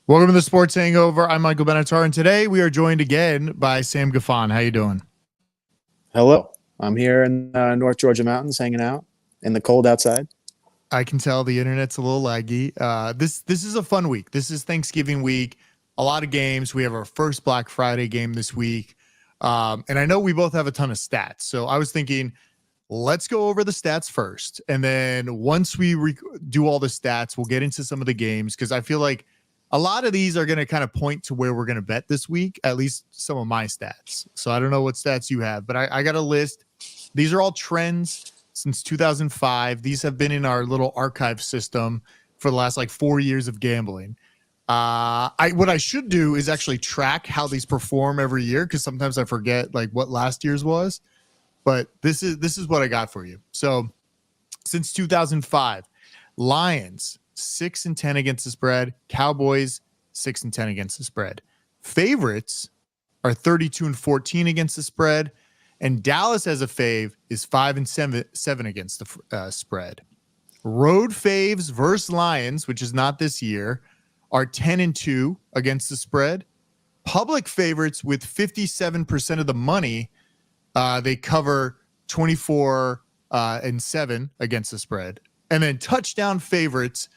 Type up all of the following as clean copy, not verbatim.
Welcome to the Sports Hangover. I'm Michael Benatar, and today we are joined again by Sam Gaffon. How you doing? Hello. I'm here in North Georgia mountains, hanging out in the cold outside. I can tell the internet's a little laggy. This is a fun week. This is Thanksgiving week. A lot of games. We have our first Black Friday game this week, and I know we both have a ton of stats. So I was thinking, let's go over the stats first, and then once we do all the stats, we'll get into some of the games because I feel like a lot of these are going to kind of point to where we're going to bet this week, at least some of my stats. So I don't know what stats you have, but I got a list. These are all trends since 2005. These have been in our little archive system for the last 4 years of gambling. What I should do is actually track how these perform every year because sometimes I forget what last year's was. But this is what I got for you. So since 2005, Lions 6-10 against the spread. Cowboys 6-10 against the spread. Favorites are 32-14 against the spread, and Dallas as a fave is 5-7 against the spread. Road faves versus Lions, which is not this year, are 10-2 against the spread. Public favorites with 57% of the money, they cover 24-7 against the spread, and then touchdown favorites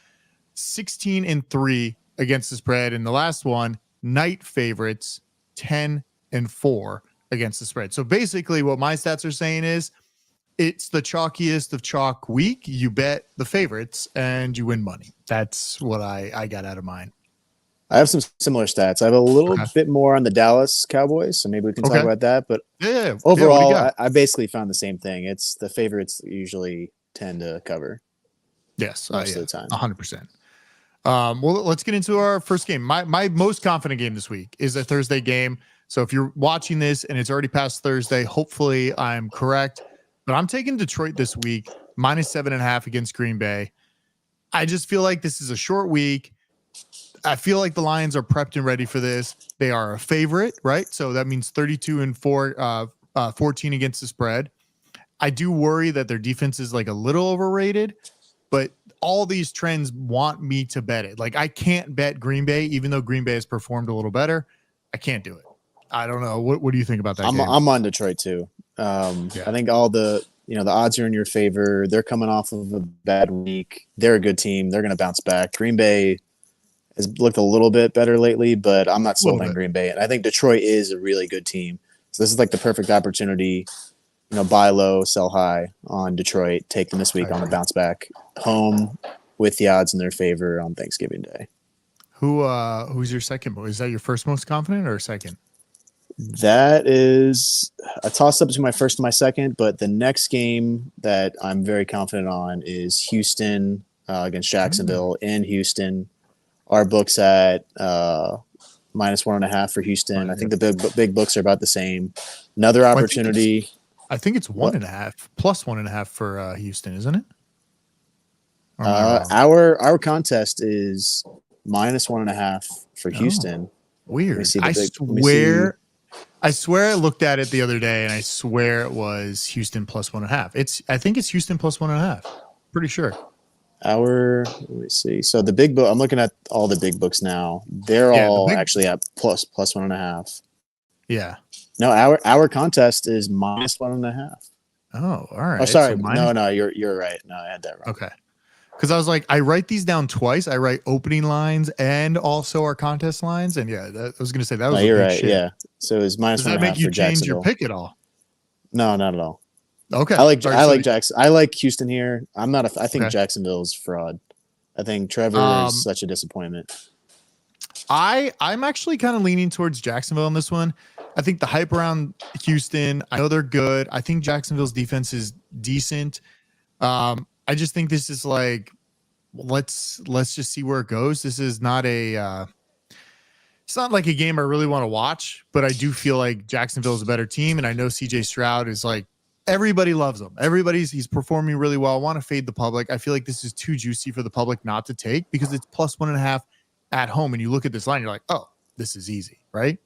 16-3 against the spread. And the last one, night favorites 10-4 against the spread. So basically what my stats are saying is it's the chalkiest of chalk week. You bet the favorites and you win money. That's what I got out of mine. I have some similar stats. I have a little bit more on the Dallas Cowboys, so maybe we can talk about that. But overall, I basically found the same thing. It's the favorites that usually tend to cover. Yes, most of the time. 100%. Well, let's get into our first game. My most confident game this week is a Thursday game. So if you're watching this and it's already past Thursday, hopefully I'm correct. But I'm taking Detroit this week, -7.5 against Green Bay. I just feel like this is a short week. I feel like the Lions are prepped and ready for this. They are a favorite, right? So that means 32-14 against the spread. I do worry that their defense is a little overrated, but all these trends want me to bet it. I can't bet Green Bay, even though Green Bay has performed a little better. I can't do it. I don't know. What do you think about that game? I'm on Detroit too. I think all the odds are in your favor. They're coming off of a bad week. They're a good team. They're going to bounce back. Green Bay has looked a little bit better lately, but I'm not sold on Green Bay. And I think Detroit is a really good team. So this is the perfect opportunity. Buy low, sell high on Detroit. Take them this week on a bounce back home with the odds in their favor on Thanksgiving Day. Who's your second? Is that your first most confident or second? That is a toss up between my first and my second, but the next game that I'm very confident on is Houston against Jacksonville in Houston. Our book's at -1.5 for Houston. I think the big books are about the same. Another opportunity. I think it's 1.5 plus 1.5 for Houston, isn't it? Our contest is -1.5 for Houston. Weird. I swear I looked at it the other day and I swear it was Houston plus 1.5. I think it's Houston plus 1.5. Pretty sure. Let me see. So the big book, I'm looking at all the big books now. They're all actually at plus 1.5. Yeah. No, our contest is -1.5. Oh, all right. Oh, sorry. So no, you're right. No, I had that wrong. Okay. Because I was I write these down twice. I write opening lines and also our contest lines. And I was going to say that was. No, you're right. Shit. Yeah. So it was -1.5. Does that make you change your pick at all? No, not at all. Okay. I like Jackson. I like Houston here. I think Jacksonville's fraud. I think Trevor is such a disappointment. I'm actually kind of leaning towards Jacksonville on this one. I think the hype around Houston, I know they're good. I think Jacksonville's defense is decent. I just think this is let's just see where it goes. This is not it's not like a game I really want to watch, but I do feel like Jacksonville is a better team. And I know CJ Stroud is everybody loves him. He's performing really well. I want to fade the public. I feel like this is too juicy for the public not to take because it's plus 1.5 at home. And you look at this line, you're like, oh, this is easy, right?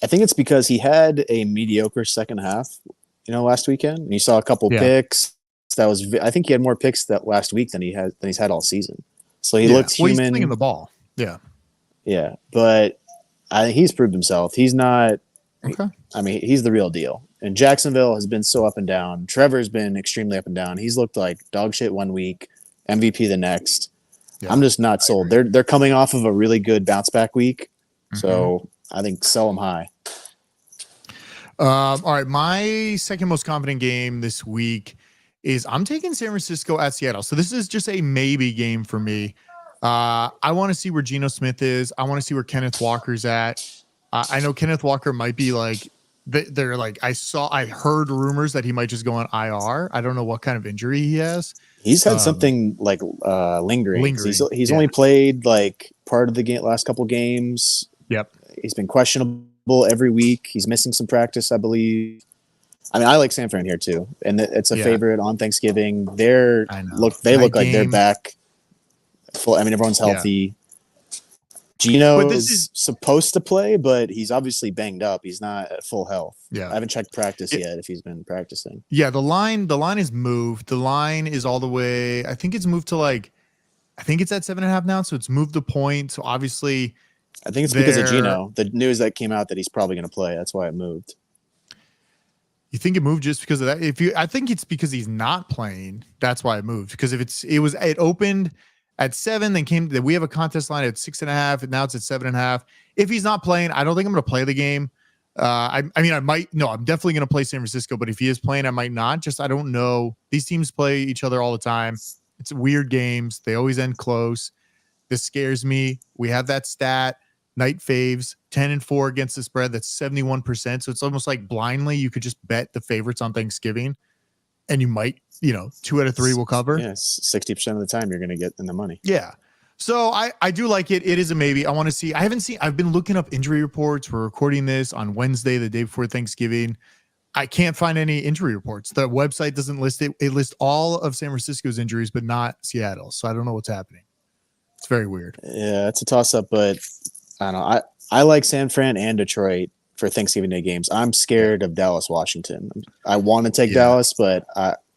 I think it's because he had a mediocre second half, last weekend. And you saw a couple picks. I think he had more picks that last week than he's had all season. So he looked human. He's slinging the ball. Yeah. Yeah, but I think he's proved himself. He's not. Okay. I mean, he's the real deal. And Jacksonville has been so up and down. Trevor's been extremely up and down. He's looked like dog shit one week, MVP the next. Yeah. I'm just not sold. They're coming off of a really good bounce back week, Mm-hmm. so I think sell them high. All right, my second most confident game this week is I'm taking San Francisco at Seattle. So this is just a maybe game for me. I want to see where Geno Smith is. I want to see where Kenneth Walker's at. I know Kenneth Walker might be like they're like I heard rumors that he might just go on IR. I don't know what kind of injury he has. He's had something like lingering. He's only played like part of the game, last couple games. Yep. He's been questionable every week. He's missing some practice, I believe. I mean, I like San Fran here too, and it's a favorite on Thanksgiving. They look like they're back full. I mean, everyone's healthy. Geno is supposed to play, but he's obviously banged up. He's not at full health. Yeah, I haven't checked practice yet if he's been practicing. Yeah, the line is moved. The line is all the way. I think it's moved to I think it's at 7.5 now. So it's moved the point. So obviously, I think it's because of Geno. The news that came out that he's probably going to play. That's why it moved. You think it moved just because of that? I think it's because he's not playing. That's why it moved. Because if it opened at 7, then we have a contest line at 6.5, and now it's at 7.5. If he's not playing, I don't think I'm going to play the game. I mean, I might. No, I'm definitely going to play San Francisco. But if he is playing, I might not. I don't know. These teams play each other all the time. It's weird games. They always end close. This scares me. We have that stat. Night faves 10-4 against the spread. That's 71%. So it's almost like blindly you could just bet the favorites on Thanksgiving, and you might, 2 out of 3 will cover. Yes, 60% of the time you're going to get in the money. Yeah. So I do like it. It is a maybe. I want to see. I've been looking up injury reports. We're recording this on Wednesday, the day before Thanksgiving. I can't find any injury reports. The website doesn't list it. It lists all of San Francisco's injuries, but not Seattle. So I don't know what's happening. It's very weird. Yeah, it's a toss up, but I don't know. I like San Fran and Detroit for Thanksgiving Day games. I'm scared of Dallas, Washington. I want to take Dallas, but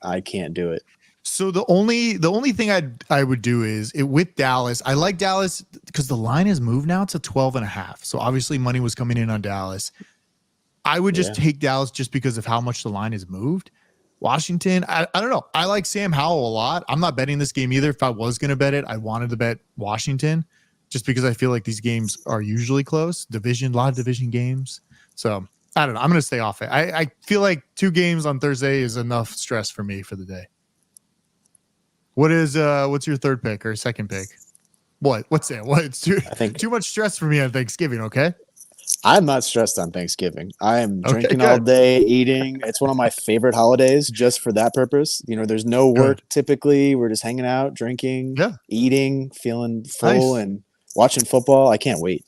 I can't do it. So the only thing I would do is with Dallas. I like Dallas because the line has moved now to 12.5. So obviously money was coming in on Dallas. I would just take Dallas just because of how much the line has moved. Washington, I don't know. I like Sam Howell a lot. I'm not betting this game either. If I was going to bet it, I wanted to bet Washington just because I feel like these games are usually close. A lot of division games. So I don't know. I'm going to stay off it. I feel like 2 games on Thursday is enough stress for me for the day. What's your third pick or second pick? What's that? It's too much stress for me on Thanksgiving. Okay. I'm not stressed on Thanksgiving. I am drinking all day, eating. It's one of my favorite holidays just for that purpose. There's no work typically. We're just hanging out, drinking, eating, feeling full, and watching football. I can't wait.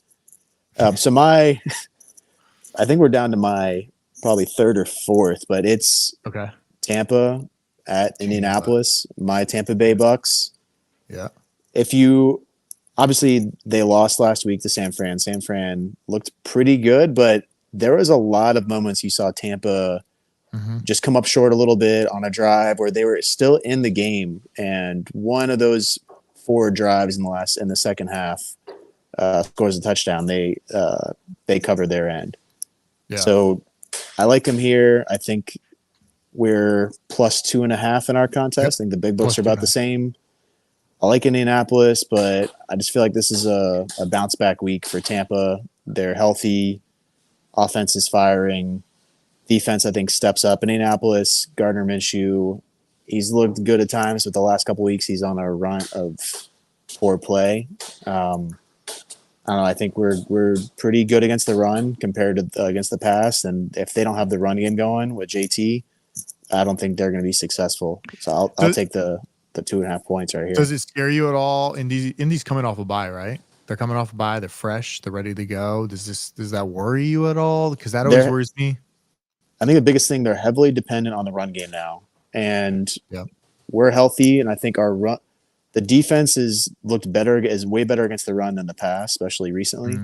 So I think we're down to my probably third or fourth, but it's Tampa at Indianapolis, my Tampa Bay Bucks. Yeah. Obviously, they lost last week to San Fran. San Fran looked pretty good, but there was a lot of moments you saw Tampa just come up short a little bit on a drive where they were still in the game. And one of those 4 drives in the second half scores a touchdown. They cover their end. Yeah. So I like them here. I think we're plus 2.5 in our contest. I think the big books are about the same. I like Indianapolis, but I just feel like this is a bounce back week for Tampa. They're healthy. Offense is firing. Defense, I think, steps up. Indianapolis, Gardner Minshew, he's looked good at times, but the last couple weeks he's on a run of poor play. I don't know. I think we're pretty good against the run compared to against the past. And if they don't have the run game going with JT, I don't think they're going to be successfple. So I'll take the 2.5 points right here. Does it scare you at all? Indy's coming off a bye, right? They're coming off a bye. They're fresh. They're ready to go. Does that worry you at all? Because that always worries me. I think the biggest thing, they're heavily dependent on the run game now, and we're healthy. And I think the defense is way better against the run than the past, especially recently.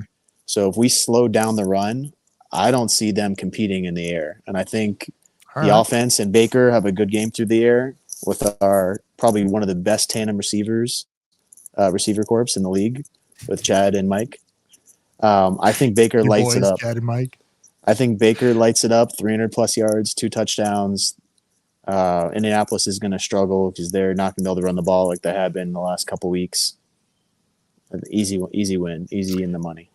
So if we slow down the run, I don't see them competing in the air. And I think the offense and Baker have a good game through the air with our probably one of the best tandem receiver corps in the league with Chad and Mike. I think Baker Your lights it boys, up. Chad and Mike. I think Baker lights it up. 300 plus yards, 2 touchdowns. Indianapolis is going to struggle because they're not going to be able to run the ball like they have been the last couple weeks. Easy win, easy in the money.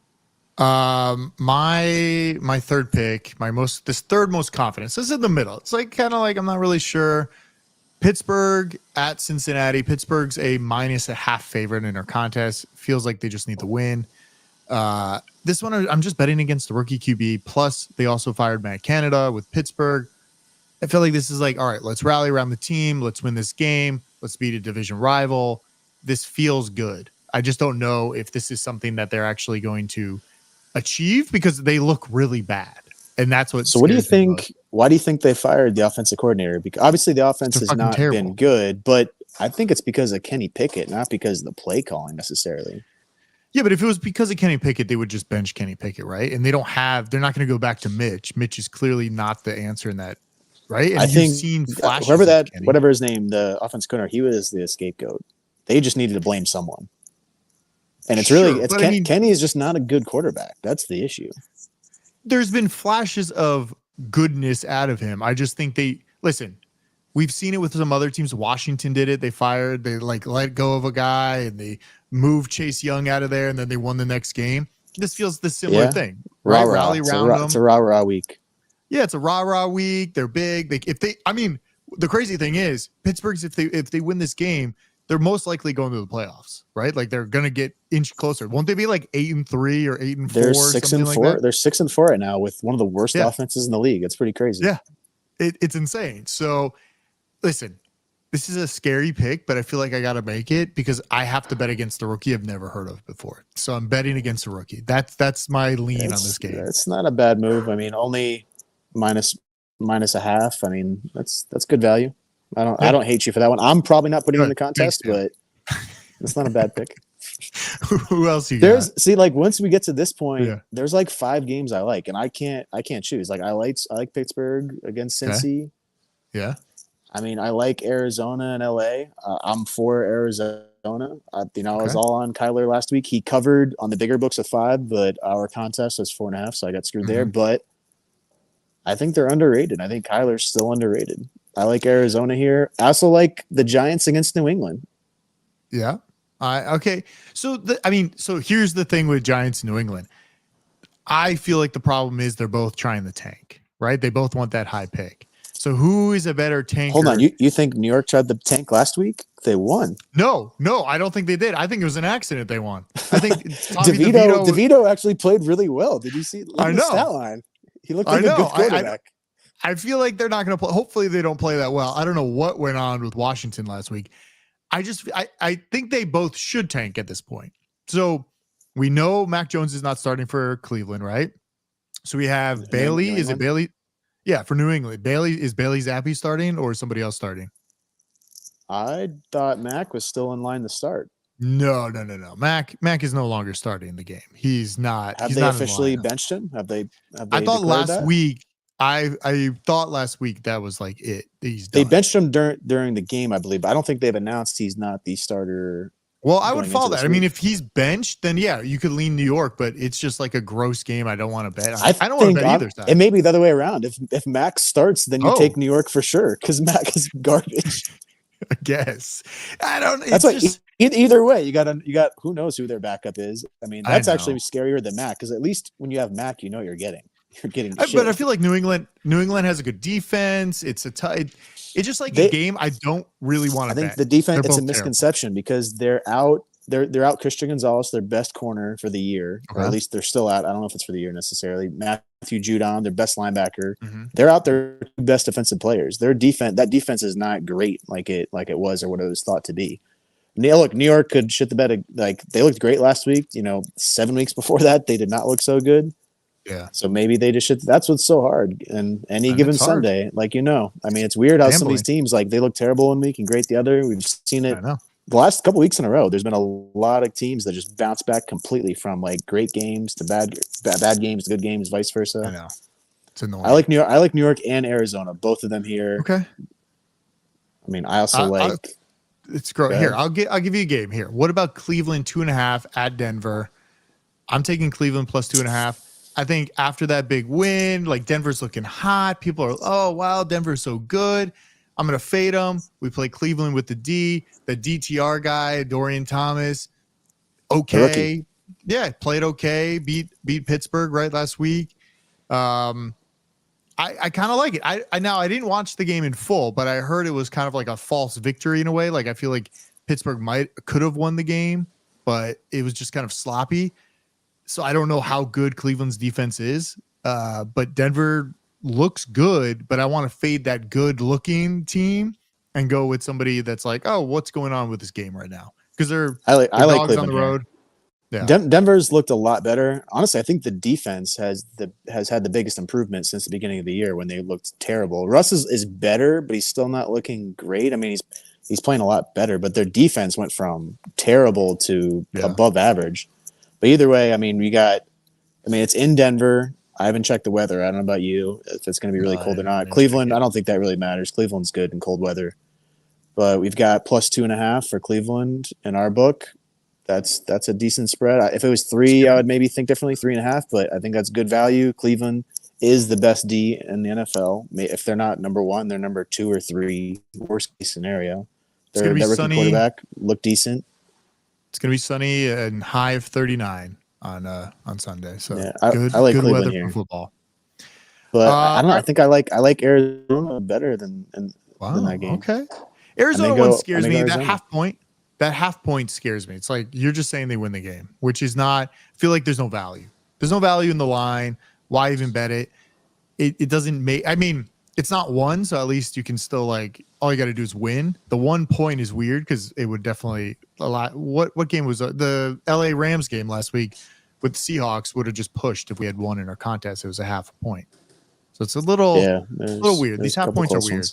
My third pick, this third most confidence. This is in the middle. It's like kind of like I'm not really sure. Pittsburgh at Cincinnati. Pittsburgh's a -0.5 favorite in our contest. Feels like they just need to win. This one I'm just betting against the rookie QB. Plus, they also fired Matt Canada with Pittsburgh. I feel like this is like, all right, let's rally around the team. Let's win this game. Let's beat a division rival. This feels good. I just don't know if this is something that they're actually going to achieve because they look really bad. And that's what. So what do you think? Why do you think they fired the offensive coordinator? Because obviously the offense has not been good, but I think it's because of Kenny Pickett, not because of the play calling necessarily. Yeah, but if it was because of Kenny Pickett, they would just bench Kenny Pickett, right? And they're not going to go back to Mitch. Mitch is clearly not the answer in that, right? And I think whatever his name, the offensive coordinator, he was the scapegoat. They just needed to blame someone. And it's Kenny is just not a good quarterback. That's the issue. There's been flashes of goodness out of him. I just think we've seen it with some other teams. Washington did it. They let go of a guy and they moved Chase Young out of there and then they won the next game. This feels the similar thing, right? Rally around them. It's a rah-rah week. Yeah, it's a rah-rah week. They're big. The crazy thing is Pittsburgh's, if they win this game, they're most likely going to the playoffs, right? Like they're going to get inch closer. Won't they be like 8-3 or 8-4? They're 6-4. They're 6-4 right now with one of the worst offenses in the league. It's pretty crazy. Yeah, it's insane. So, listen, this is a scary pick, but I feel like I got to make it because I have to bet against the rookie I've never heard of before. So I'm betting against a rookie. That's my lean on this game. It's not a bad move. I mean, only minus a half. I mean, that's good value. I don't hate you for that one. I'm probably not putting in the contest, but it's not a bad pick. Who else you got? Once we get to this point, there's like 5 games I like, and I can't choose. Like I like Pittsburgh against Cincy. Okay. Yeah. I mean, I like Arizona and LA. I'm for Arizona. I was all on Kyler last week. He covered on the bigger books of 5, but our contest was 4.5, so I got screwed there. But I think they're underrated. I think Kyler's still underrated. I like Arizona here. I also like the Giants against New England. Yeah. Okay. So here's the thing with Giants and New England. I feel like the problem is they're both trying to tank, right? They both want that high pick. So who is a better tanker? Hold on. You think New York tried the tank last week? They won. No, I don't think they did. I think it was an accident they won. I think DeVito actually played really well. Did you see? I know. The stat line. He looked like a good quarterback. I feel like they're not going to play. Hopefully they don't play that well. I don't know what went on with Washington last week. I think they both should tank at this point. So we know Mac Jones is not starting for Cleveland, right? So we have Bailey. Is it Bailey? Yeah, for New England. Is Bailey Zappi starting or is somebody else starting? I thought Mac was still in line to start. No. Mac is no longer starting the game. He's not. Have they officially benched him? Have they I thought last week. I thought last week that was like it. They benched him during the game, I believe. But I don't think they've announced he's not the starter. Well, I would follow that. I mean, if he's benched, then yeah, you could lean New York, but it's just like a gross game. I don't want to bet. I don't want to bet either side. It may be the other way around. If Mac starts, then you take New York for sure because Mac is garbage. I guess. I don't. That's like either way, you got who knows who their backup is. I mean, that's actually scarier than Mac because at least when you have Mac, you know you're getting. You're getting. But I feel like New England has a good defense. It's a tight. It's just like a game I don't really want to bet. I think the defense it's a misconception because they're out Christian Gonzalez, their best corner for the year, or at least they're still out. I don't know if it's for the year necessarily. Matthew Judon, their best linebacker. They're out their best defensive players. Their defense is not great like it was or what it was thought to be. Look, New York could shit the bed. Like they looked great last week. 7 weeks before that, they did not look so good. Yeah. So maybe they just shit. That's what's so hard. And any given Sunday, I mean, it's weird how some of these teams they look terrible one week and great the other. We've seen it the last couple weeks in a row. There's been a lot of teams that just bounce back completely from great games to bad games to good games, vice versa. I know. It's annoying. I like New York and Arizona, both of them here. Okay. I mean, I also it's great. Here, I'll give you a game here. What about Cleveland 2.5 at Denver? I'm taking Cleveland plus 2.5. I think after that big win, like Denver's looking hot. People are, oh, wow, Denver's so good. I'm going to fade them. We play Cleveland with the DTR guy, Dorian Thomas. Okay. Yeah, played okay. Beat Pittsburgh right last week. I kind of like it. I didn't watch the game in full, but I heard it was kind of like a false victory in a way. Like I feel like Pittsburgh could have won the game, but it was just kind of sloppy. So I don't know how good Cleveland's defense is. But Denver looks good, but I want to fade that good looking team and go with somebody that's like, oh, what's going on with this game right now? Because I like dogs Cleveland on the road. Yeah. Denver's looked a lot better. Honestly, I think the defense has had the biggest improvement since the beginning of the year when they looked terrible. Russ is better, but he's still not looking great. I mean, he's playing a lot better, but their defense went from terrible to above average. But either way, I mean, it's in Denver. I haven't checked the weather. I don't know about you, if it's going to be really cold or not. Cleveland, I don't think that really matters. Cleveland's good in cold weather. But we've got plus 2.5 for Cleveland in our book. That's a decent spread. If it was 3, I would maybe think differently, 3.5, but I think that's good value. Cleveland is the best D in the NFL. If they're not number 1, they're number 2 or 3, worst case scenario. Their rookie quarterback looked decent. It's going to be sunny and high of 39 on Sunday. So yeah, I like good Cleveland weather here. for football. But I don't know. I think I like Arizona better than that game. Okay. Arizona one scares me. That half point scares me. It's like you're just saying they win the game, which is not. I feel like there's no value. There's no value in the line. Why even bet it? It doesn't make. I mean, it's not 1, so at least you can still like. All you got to do is win. The 1 point is weird because it would definitely a lot. What game was the LA Rams game last week with the Seahawks would have just pushed if we had won in our contest. It was a half a point, so it's a little weird. These half points are weird.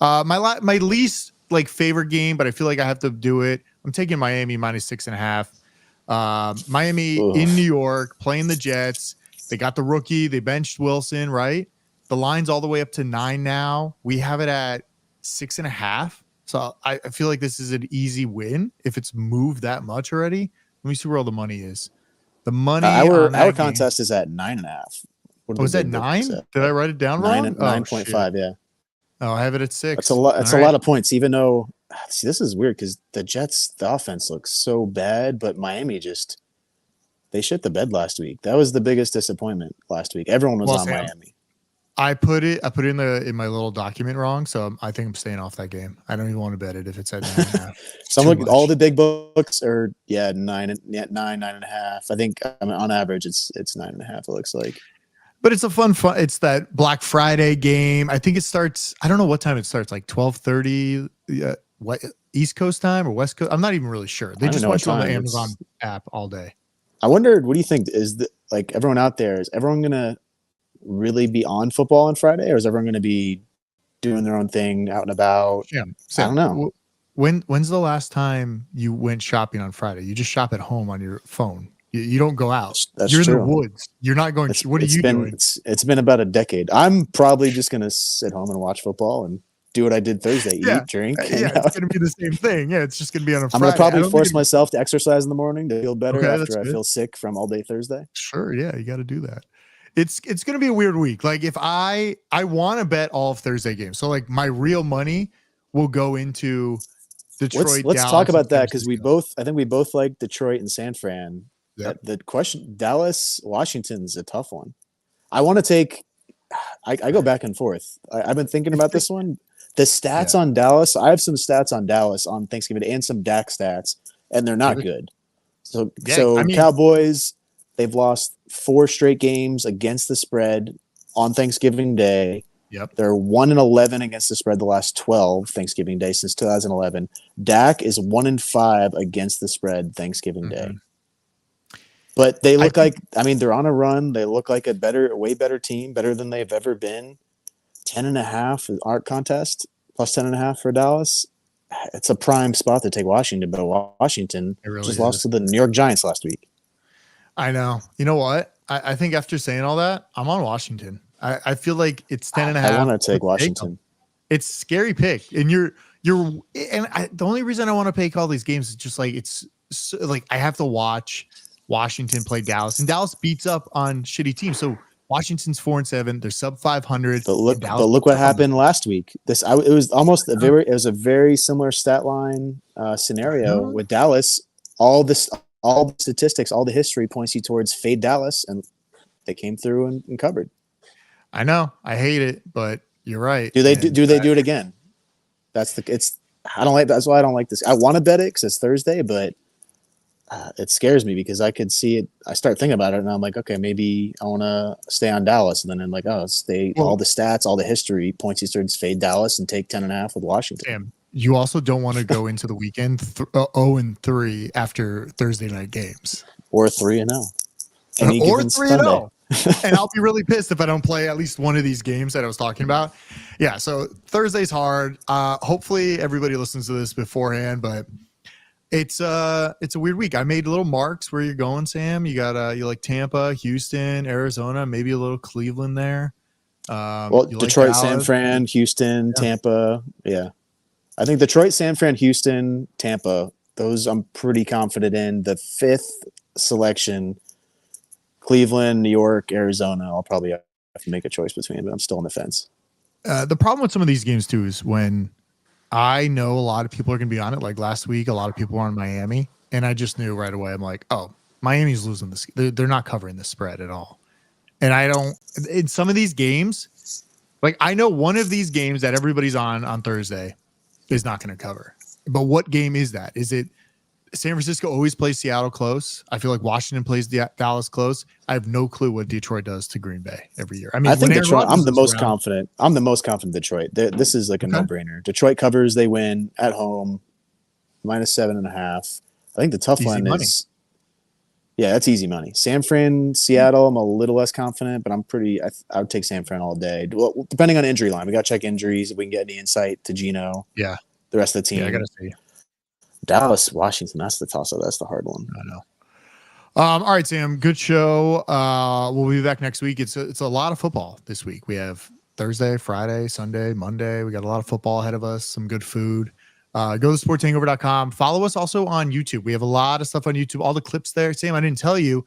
My least like favorite game, but I feel like I have to do it. I'm taking Miami minus 6.5. Miami in New York playing the Jets. They got the rookie. They benched Wilson, right? The line's all the way up to 9 now. We have it at 6.5. So I feel like this is an easy win if it's moved that much already. Let me see where all the money is. The money our contest is at 9.5. Was that 9? Did I write it down wrong? 9.5, yeah. Oh, I have it at 6. That's a lot. That's a lot of points. Even though, see, this is weird because the Jets, the offense looks so bad, but Miami they shit the bed last week. That was the biggest disappointment last week. Everyone was on Miami. I put it in my little document wrong, so I think I'm staying off that game. I don't even want to bet it if it's at 9.5. So all the big books are 9.5. I think on average it's 9.5. It looks like. But it's a fun. It's that Black Friday game. I think it starts. I don't know what time it starts. Like 12:30. What East Coast time or West Coast? I'm not even really sure. They just went on the Amazon app all day. I wondered. What do you think? Like everyone out there? Is everyone gonna really be on football on Friday, or is everyone gonna be doing their own thing out and about? Yeah, I don't know. When's the last time you went shopping on Friday? You just shop at home on your phone. You don't go out. You're in the woods. You're not going. What are you doing? It's been about a decade. I'm probably just going to sit home and watch football and do what I did Thursday. Eat, drink. Yeah, it's going to be the same thing. Yeah, it's just going to be on a Friday. I'm going to probably force myself to exercise in the morning to feel better after I feel sick from all day Thursday. Sure. Yeah, you got to do that. It's going to be a weird week. Like if I want to bet all of Thursday games. So like my real money will go into Detroit. Let's talk about that because I think we both like Detroit and San Fran. Yep. The question, Dallas, Washington's a tough one. I want to take. I go back and forth. I've been thinking about this one. The stats on Dallas. I have some stats on Dallas on Thanksgiving and some Dak stats, and they're not good. So Cowboys, they've lost 4 straight games against the spread on Thanksgiving Day. Yep. They're 1-11 against the spread the last 12 Thanksgiving Day since 2011. Dak is 1-5 against the spread Thanksgiving Day. But they look they're on a run. They look like way better team, better than they've ever been. 10.5 art contest, plus 10.5 for Dallas. It's a prime spot to take Washington, but Washington just lost to the New York Giants last week. I know. You know what? I think after saying all that, I'm on Washington. I feel like it's 10.5. I want to take Washington. It's a scary pick, and the only reason I want to pick all these games is just like it's so, like I have to watch Washington played Dallas, and Dallas beats up on shitty teams. So Washington's 4-7. They're sub 500. But look, and Dallas what beats up on them. happened last week. It was almost a very similar stat line scenario with Dallas. All the statistics, all the history points you towards fade Dallas, and they came through and covered. I know, I hate it, but you're right. Do they do it again? I don't like. That's why I don't like this. I want to bet it because it's Thursday, but it scares me because I could see it. I start thinking about it, and I'm like, okay, maybe I want to stay on Dallas, and then I'm like, all the stats, all the history points you towards fade Dallas and take 10.5 with Washington. Sam, you also don't want to go into the weekend 0-3 after Thursday night games, or 3-0, or 3-0. And I'll be really pissed if I don't play at least one of these games that I was talking about. Yeah, so Thursday's hard. Hopefully everybody listens to this beforehand, but it's a weird week. I made little marks where you're going, Sam. You got you like Tampa, Houston, Arizona, maybe a little Cleveland there. Detroit, San Fran, Houston, Tampa. Yeah. I think Detroit, San Fran, Houston, Tampa, those I'm pretty confident in. The fifth selection, Cleveland, New York, Arizona, I'll probably have to make a choice between, but I'm still on the fence. The problem with some of these games too is when I know a lot of people are going to be on it. Like last week, a lot of people were on Miami, and I just knew right away. I'm like, oh, Miami's losing this. They're not covering the spread at all. And I don't. In some of these games, like I know one of these games that everybody's on Thursday is not going to cover. But what game is that? Is it San Francisco always plays Seattle close? I feel like Washington plays Dallas close. I have no clue what Detroit does to Green Bay every year. I mean, I think Detroit. I'm the most confident. I'm the most confident Detroit. This is like a no-brainer. Detroit covers. They win at home, -7.5. I think the tough one is. Yeah, that's easy money. San Fran, Seattle, I'm a little less confident, but I'm pretty. I would take San Fran all day. Well, depending on injury line, we got to check injuries. If we can get any insight to Geno. Yeah. The rest of the team. Yeah, I got to see. Dallas, Washington. That's the toss-up. That's the hard one. I know. All right, Sam. Good show. We'll be back next week. It's a lot of football this week. We have Thursday, Friday, Sunday, Monday. We got a lot of football ahead of us. Some good food. Go to sportshangover.com. Follow us also on YouTube. We have a lot of stuff on YouTube. All the clips there. Sam, I didn't tell you.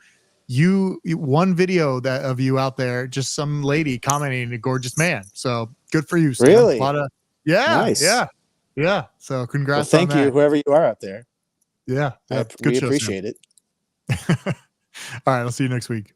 You one video of you out there, just some lady commenting, a gorgeous man. So good for you, Sam. Really? Nice. Yeah. So congrats. Well, thank you, whoever you are out there. Yeah. We appreciate it. All right. I'll see you next week.